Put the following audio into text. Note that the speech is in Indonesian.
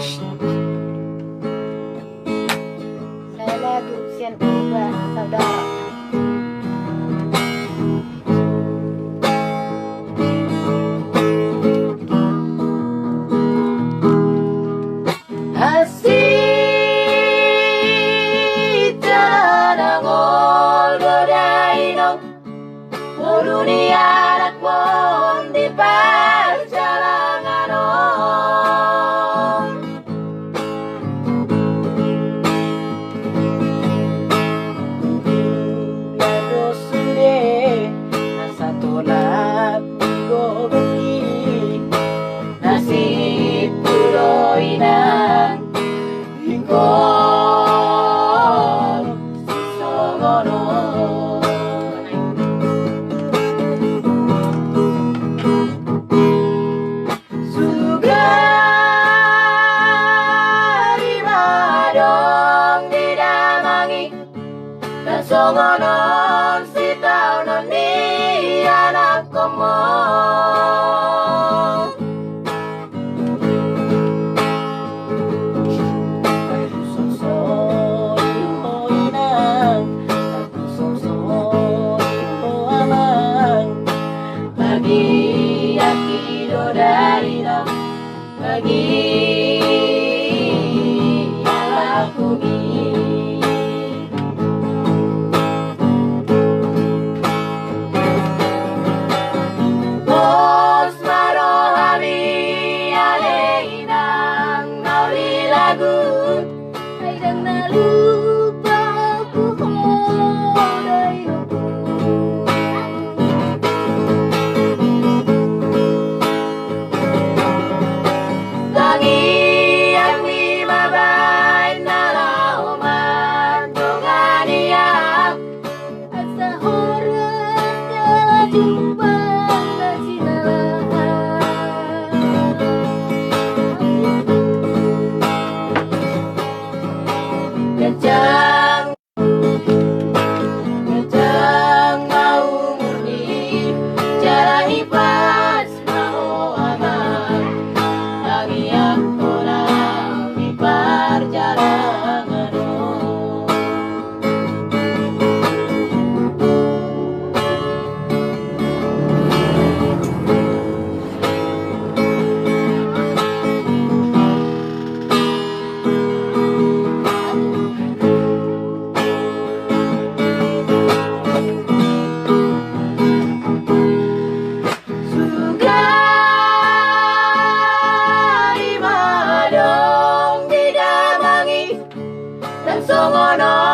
Saya lagu sian ubah saudara. Dunia anak mon di perjalanan Lago sude nasa tolak gogoki nasib tuloy ng ikot si Songono. Songonon si tao na ni anak ko mo. Susonsori ho inang, susonsori ho amang. Bagi akido dari na bagi aku ay dang nalupa ko hoday tangi ang di mabay na lauman tunga niya at sa oras na jumpa na sinalahan. Kencang mau murni jalani pas mau aman lagi aku orang di perjalanan Songono